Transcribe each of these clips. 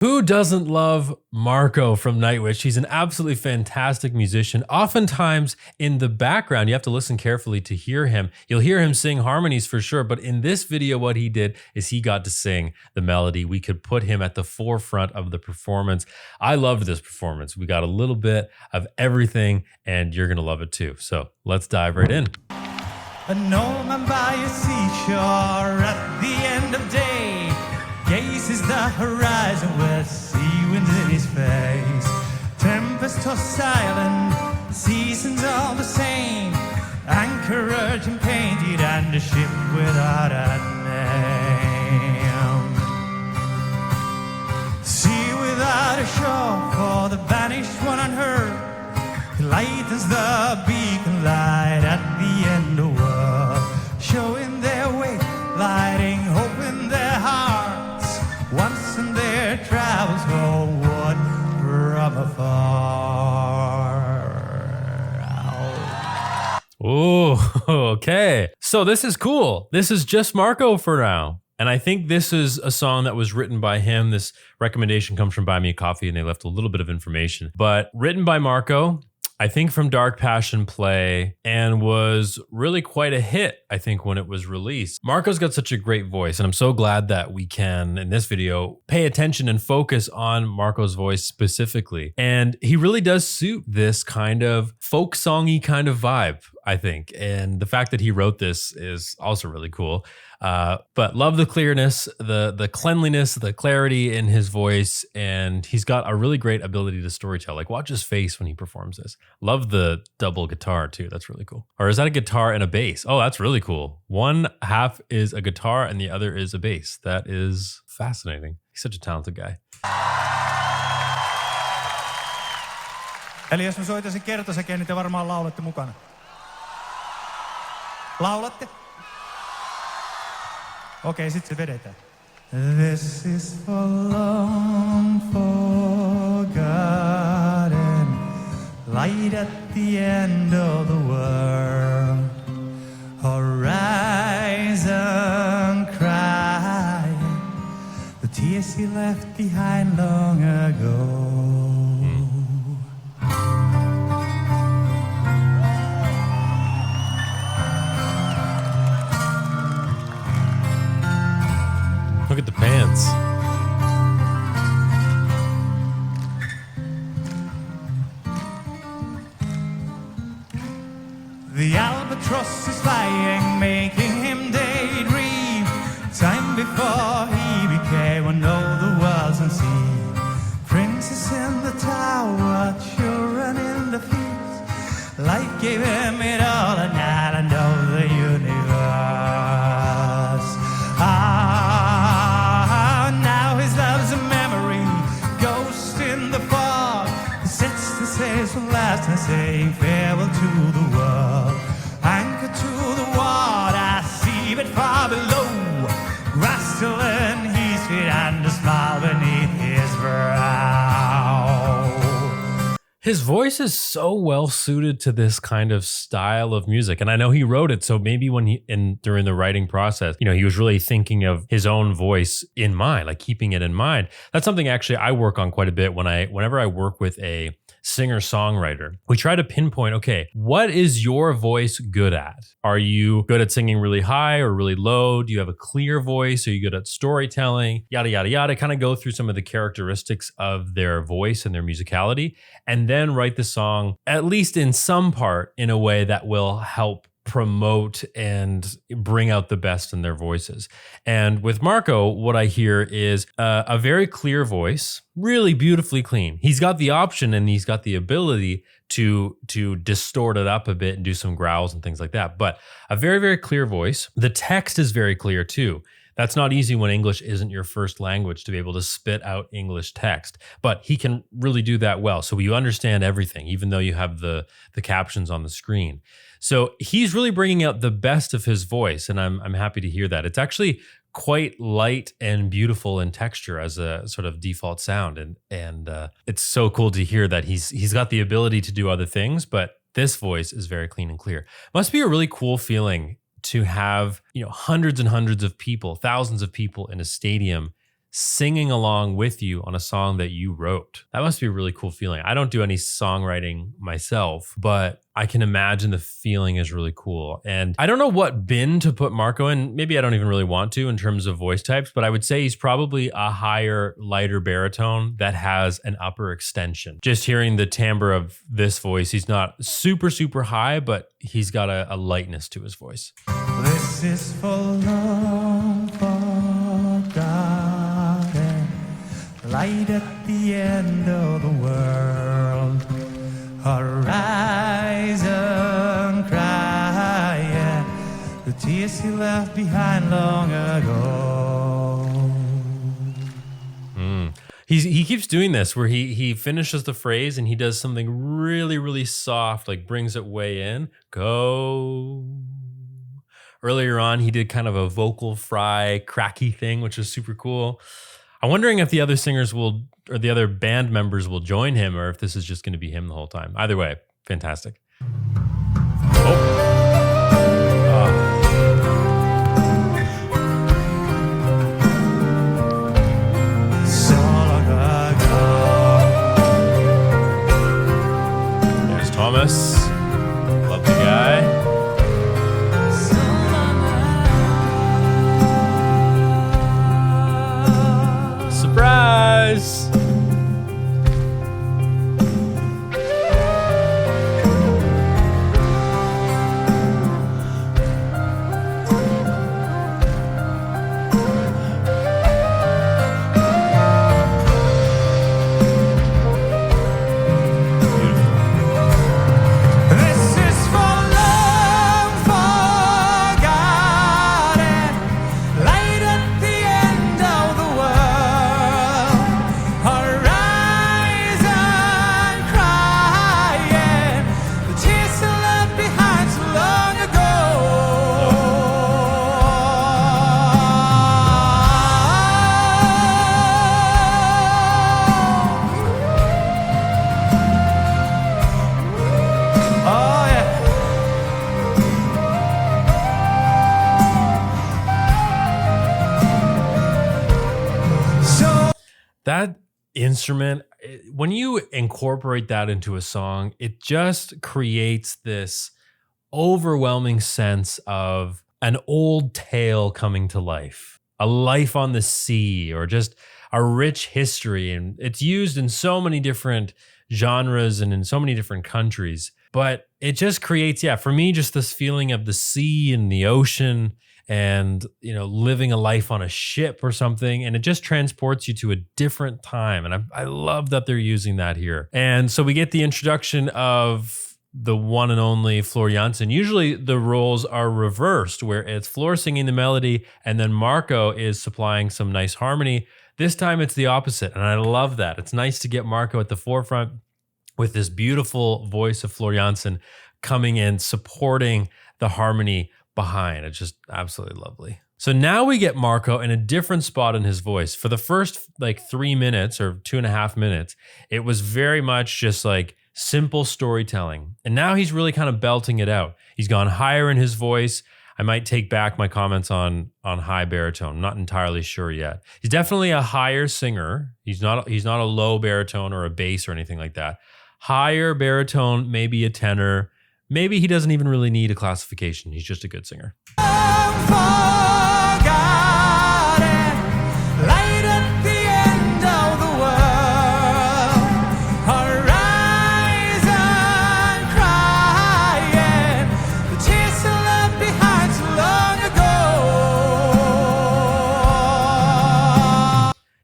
Who doesn't love Marko from Nightwish? He's an absolutely fantastic musician. Oftentimes in the background, you have to listen carefully to hear him. You'll hear him sing harmonies for sure, but in this video, what he did is he got to sing the melody. We could put him at the forefront of the performance. I loved this performance. We got a little bit of everything, and you're gonna love it too. So let's dive right in. An old man by a seashore at the end of day gazes the horizon with sea winds in his face. Tempest tossed silent, seasons all the same. Anchorage and painted and a ship without a name. Sea without a shore for the vanished one unheard. Lightens the beacon light at the end of the world, showing their way, lighting hope in their hearts. Once in their travels homeward from afar. Oh, okay. So this is cool. This is just Marko for now. And I think this is a song that was written by him. This recommendation comes from Buy Me a Coffee, and they left a little bit of information. But written by Marko, I think from Dark Passion Play, and was really quite a hit, I think, when it was released. Marko's got such a great voice, and I'm so glad that we can, in this video, pay attention and focus on Marko's voice specifically. And he really does suit this kind of folk songy kind of vibe, I think. And the fact that he wrote this is also really cool. But love the clearness, the cleanliness, the clarity in his voice, and he's got a really great ability to storytell. Like, watch his face when he performs this. Love the double guitar too. That's really cool. Or is that a guitar and a bass? Oh, that's really cool. One half is a guitar and the other is a bass. That is fascinating. He's such a talented guy. Eli jos mä soitaisin kertosäkeen, niin te varmaan laulatte mukana. Laulatte? Okei, sit se vedetään. This is for long forgotten, light at the end of the world, horizon crying, the tears he left behind long ago. Look at the pants. The albatross is flying, making him daydream. Time before he became one of the world's unseen. Princess in the tower, children in the fields. Life gave him it all, an island of the universe. Now his love's a memory, ghost in the fog. He sets the sails from last and saying farewell to the world. Anchor to the water, see it far below. Grass still in his feet and a smile beneath his brow. His voice is so well suited to this kind of style of music. And I know he wrote it, so maybe during the writing process, he was really thinking of his own voice in mind, like keeping it in mind. That's something actually I work on quite a bit whenever I work with a singer-songwriter. We try to pinpoint, okay, what is your voice good at? Are you good at singing really high or really low? Do you have a clear voice? Are you good at storytelling? Yada, yada, yada. Kind of go through some of the characteristics of their voice and their musicality, and then write the song, at least in some part, in a way that will help promote and bring out the best in their voices. And with Marko, what I hear is a very clear voice, really beautifully clean. He's got the option and he's got the ability to distort it up a bit and do some growls and things like that. But a very, very clear voice. The text is very clear too. That's not easy when English isn't your first language, to be able to spit out English text, but he can really do that well. So you understand everything, even though you have the captions on the screen. So he's really bringing out the best of his voice, and I'm happy to hear that. It's actually quite light and beautiful in texture as a sort of default sound, and it's so cool to hear that he's got the ability to do other things, but this voice is very clean and clear. Must be a really cool feeling to have, hundreds and hundreds of people, thousands of people in a stadium singing along with you on a song that you wrote. That must be a really cool feeling. I don't do any songwriting myself, but I can imagine the feeling is really cool. And I don't know what bin to put Marko in. Maybe I don't even really want to in terms of voice types, but I would say he's probably a higher, lighter baritone that has an upper extension. Just hearing the timbre of this voice, he's not super, super high, but he's got a lightness to his voice. This is for love forgotten, light at the end of the world, horizon crying, the tears he left behind long ago. He keeps doing this where he finishes the phrase and he does something really, really soft, like brings it way in. Go. Earlier on, he did kind of a vocal fry, cracky thing, which is super cool. I'm wondering if the other singers will, or the other band members will join him, or if this is just going to be him the whole time. Either way, fantastic. There's Thomas. Love the guy. Surprise! That instrument, when you incorporate that into a song, it just creates this overwhelming sense of an old tale coming to life, a life on the sea, or just a rich history. And it's used in so many different genres and in so many different countries. But it just creates, for me, just this feeling of the sea and the ocean and, living a life on a ship or something. And it just transports you to a different time. And I love that they're using that here. And so we get the introduction of the one and only Floor Jansen. Usually the roles are reversed, where it's Floor singing the melody and then Marko is supplying some nice harmony. This time it's the opposite. And I love that. It's nice to get Marko at the forefront with this beautiful voice of Floor Jansen coming in, supporting the harmony behind. It's just absolutely lovely. So now we get Marko in a different spot in his voice. For the first 3 minutes or 2.5 minutes, it was very much just like simple storytelling. And now he's really kind of belting it out. He's gone higher in his voice. I might take back my comments on high baritone. I'm not entirely sure yet. He's definitely a higher singer. He's not a low baritone or a bass or anything like that. Higher baritone, maybe a tenor. Maybe he doesn't even really need a classification. He's just a good singer.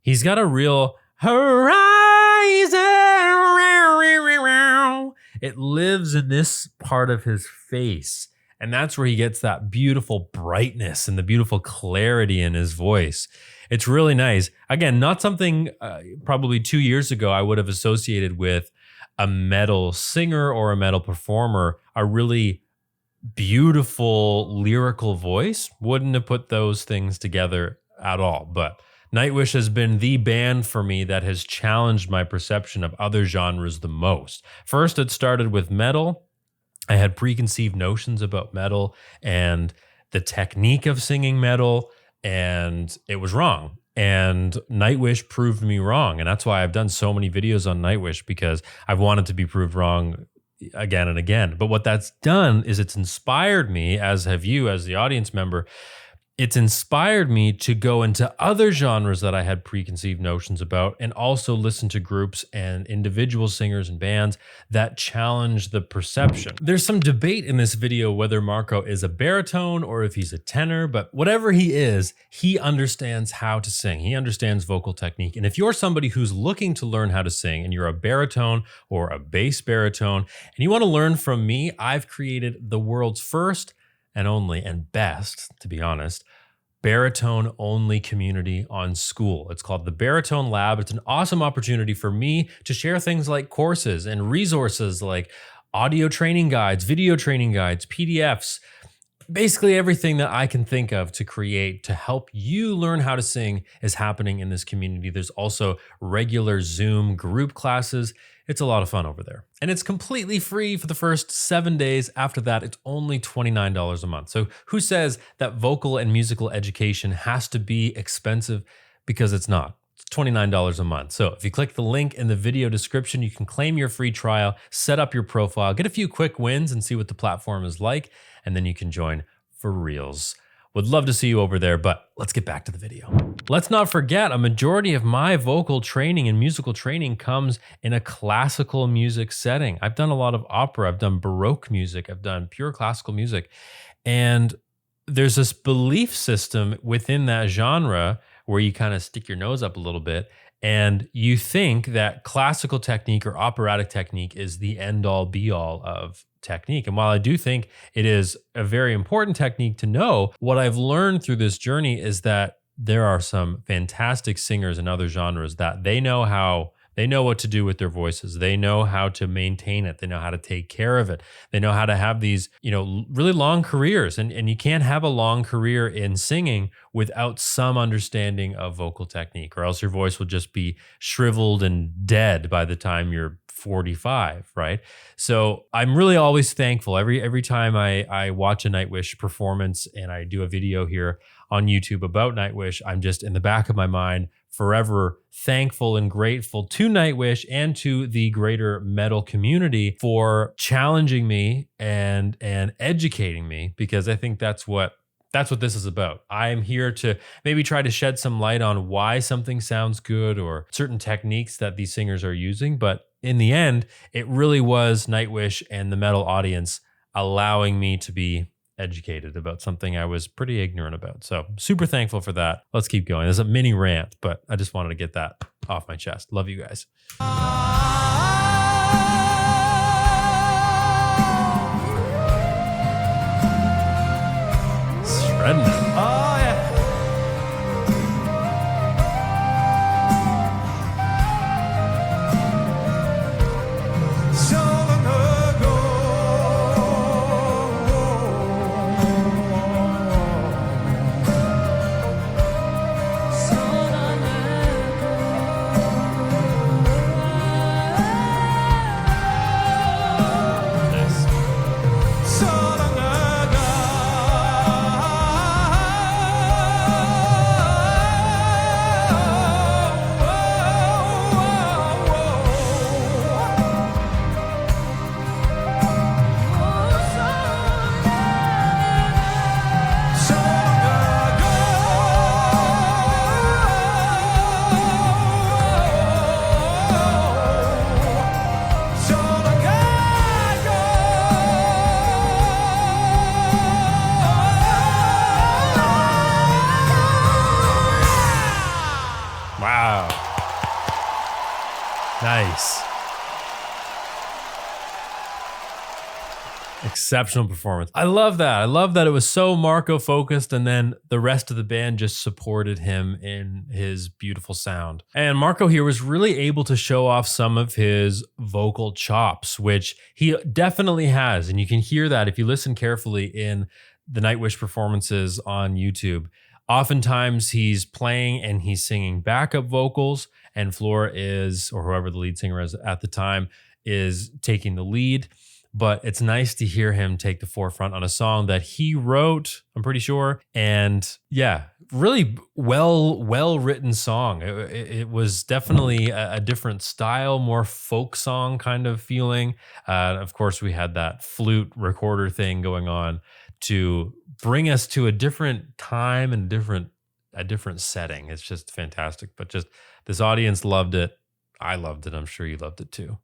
He's got a real horizon. It lives in this part of his face. And that's where he gets that beautiful brightness and the beautiful clarity in his voice. It's really nice. Again, not something probably 2 years ago I would have associated with a metal singer or a metal performer. A really beautiful lyrical voice. Wouldn't have put those things together at all. But Nightwish has been the band for me that has challenged my perception of other genres the most. First, it started with metal. I had preconceived notions about metal and the technique of singing metal, and it was wrong. And Nightwish proved me wrong. And that's why I've done so many videos on Nightwish, because I've wanted to be proved wrong again and again. But what that's done is it's inspired me, as have you as the audience member. It's inspired me to go into other genres that I had preconceived notions about, and also listen to groups and individual singers and bands that challenge the perception. There's some debate in this video whether Marko is a baritone or if he's a tenor, but whatever he is, he understands how to sing. He understands vocal technique. And if you're somebody who's looking to learn how to sing and you're a baritone or a bass baritone and you want to learn from me, I've created the world's first and only and best, to be honest, baritone only community on School. It's called the Baritone Lab. It's an awesome opportunity for me to share things like courses and resources like audio training guides, video training guides, PDFs, basically everything that I can think of to create to help you learn how to sing is happening in this community. There's also regular Zoom group classes. It's a lot of fun over there. And it's completely free for the first 7 days. After that, it's only $29 a month. So who says that vocal and musical education has to be expensive? Because it's not. It's $29 a month. So if you click the link in the video description, you can claim your free trial, set up your profile, get a few quick wins and see what the platform is like, and then you can join for reals. Would love to see you over there, but let's get back to the video. Let's not forget, a majority of my vocal training and musical training comes in a classical music setting. I've done a lot of opera, I've done Baroque music, I've done pure classical music. And there's this belief system within that genre where you kind of stick your nose up a little bit and you think that classical technique or operatic technique is the end all be all of technique. And while I do think it is a very important technique to know, what I've learned through this journey is that there are some fantastic singers in other genres that they know what to do with their voices. They know how to maintain it. They know how to take care of it. They know how to have these, really long careers. And you can't have a long career in singing without some understanding of vocal technique, or else your voice will just be shriveled and dead by the time you're 45, right? So I'm really always thankful every time I watch a Nightwish performance and I do a video here on YouTube about Nightwish. I'm just in the back of my mind forever thankful and grateful to Nightwish and to the greater metal community for challenging me and educating me, because I think that's what this is about. I'm here to maybe try to shed some light on why something sounds good or certain techniques that these singers are using. But in the end, it really was Nightwish and the metal audience allowing me to be educated about something I was pretty ignorant about. So super thankful for that. Let's keep going. There's a mini rant, but I just wanted to get that off my chest. Love you guys. Shredding it. Oh, yeah. So long ago, so long Nice. so long ago. Wow. Nice. Exceptional performance. I love that. I love that it was so Marko focused, and then the rest of the band just supported him in his beautiful sound. And Marko here was really able to show off some of his vocal chops, which he definitely has. And you can hear that if you listen carefully in the Nightwish performances on YouTube. Oftentimes he's playing and he's singing backup vocals, and Flora is, or whoever the lead singer is at the time, is taking the lead. But it's nice to hear him take the forefront on a song that he wrote, I'm pretty sure. And yeah, really well written song. It was definitely a different style, more folk song kind of feeling. Of course, we had that flute recorder thing going on to bring us to a different time and a different setting. It's just fantastic. But just this audience loved it. I loved it. I'm sure you loved it too.